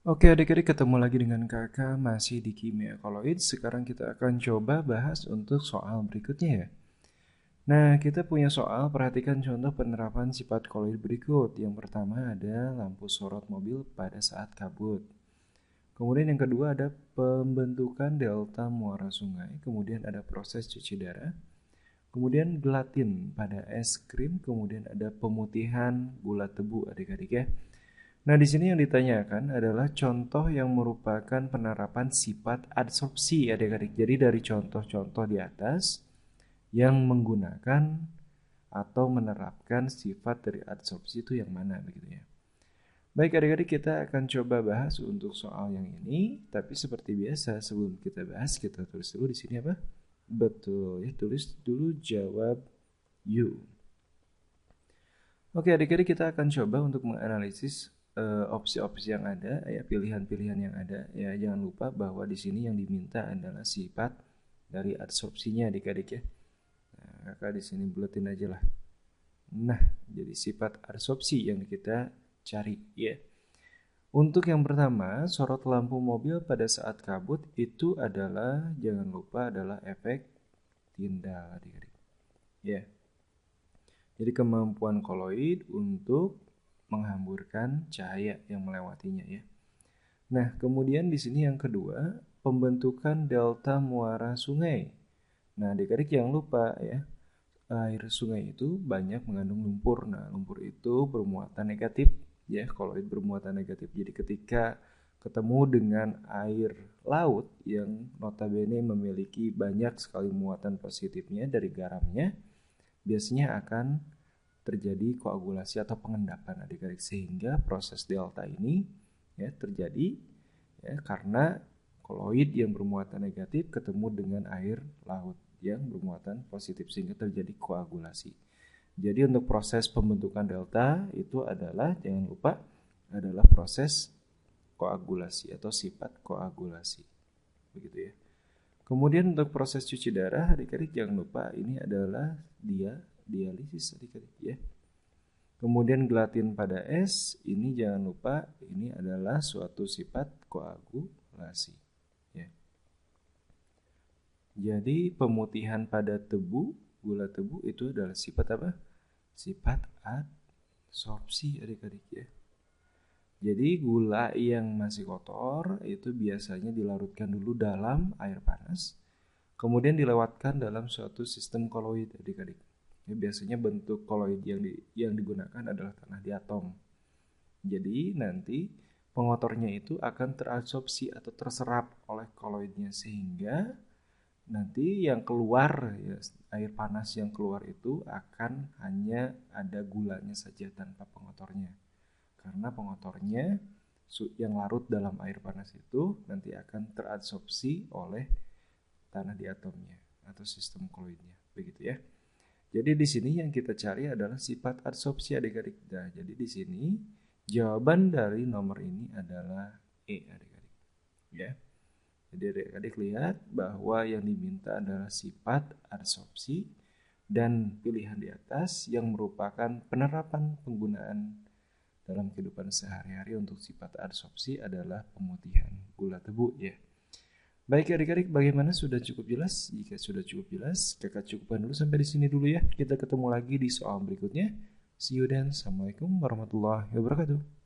Oke adik-adik, ketemu lagi dengan kakak masih di kimia koloid. Sekarang kita akan coba bahas untuk soal berikutnya ya. Nah, kita punya soal, perhatikan contoh penerapan sifat koloid berikut. Yang pertama ada lampu sorot mobil pada saat kabut. Kemudian yang kedua ada pembentukan delta muara sungai. Kemudian ada proses cuci darah. Kemudian gelatin pada es krim. Kemudian ada pemutihan gula tebu adik-adik ya. Nah, di sini yang ditanyakan adalah contoh yang merupakan penerapan sifat adsorpsi adik-adik. Jadi dari contoh-contoh di atas yang menggunakan atau menerapkan sifat dari adsorpsi itu yang mana begitu ya. Baik adik-adik, kita akan coba bahas untuk soal yang ini, tapi seperti biasa sebelum kita bahas kita tulis dulu di sini apa? Betul ya, tulis dulu jawab you. Oke adik-adik, kita akan coba untuk menganalisis opsi-opsi yang ada, ya pilihan-pilihan yang ada. Ya jangan lupa bahwa di sini yang diminta adalah sifat dari adsorpsinya adik-adik ya. Nah, kakak di sini buletin aja lah. Nah, jadi sifat adsorpsi yang kita cari ya. Untuk yang pertama, sorot lampu mobil pada saat kabut itu adalah, jangan lupa, adalah efek Tyndall adik-adik. Ya. Jadi kemampuan koloid untuk menghamburkan cahaya yang melewatinya ya. Nah, kemudian di sini yang kedua, pembentukan delta muara sungai. Nah, adik-adik jangan lupa ya, air sungai itu banyak mengandung lumpur. Nah, lumpur itu bermuatan negatif ya, koloid bermuatan negatif. Jadi ketika ketemu dengan air laut yang notabene memiliki banyak sekali muatan positifnya dari garamnya, biasanya akan terjadi koagulasi atau pengendapan adik-adik, sehingga proses delta ini ya terjadi ya karena koloid yang bermuatan negatif ketemu dengan air laut yang bermuatan positif sehingga terjadi koagulasi. Jadi untuk proses pembentukan delta itu adalah, jangan lupa, adalah proses koagulasi atau sifat koagulasi. Begitu ya. Kemudian untuk proses cuci darah adik-adik jangan lupa ini adalah dialisis adik-adik ya. Kemudian gelatin pada es, ini jangan lupa ini adalah suatu sifat koagulasi. Ya. Jadi pemutihan pada tebu, gula tebu itu adalah sifat apa? Sifat adsorpsi adik-adik ya. Jadi gula yang masih kotor itu biasanya dilarutkan dulu dalam air panas, kemudian dilewatkan dalam suatu sistem koloid adik-adik. Ya, biasanya bentuk koloid yang digunakan adalah tanah di atom. Jadi nanti pengotornya itu akan terabsorpsi atau terserap oleh koloidnya, sehingga nanti yang keluar ya, air panas yang keluar itu akan hanya ada gulanya saja tanpa pengotornya. Karena pengotornya yang larut dalam air panas itu nanti akan terabsorpsi oleh tanah di atomnya atau sistem koloidnya. Begitu ya. Jadi di sini yang kita cari adalah sifat adsorpsi adik-adik. Nah, jadi di sini jawaban dari nomor ini adalah E adik-adik. Ya. Jadi adik-adik lihat bahwa yang diminta adalah sifat adsorpsi dan pilihan di atas yang merupakan penerapan penggunaan dalam kehidupan sehari-hari untuk sifat adsorpsi adalah pemutihan gula tebu ya. Baik adik-adik, bagaimana, sudah cukup jelas? Jika sudah cukup jelas, kakak cukupkan dulu sampai di sini dulu ya. Kita ketemu lagi di soal berikutnya. See you then. Assalamualaikum warahmatullahi wabarakatuh.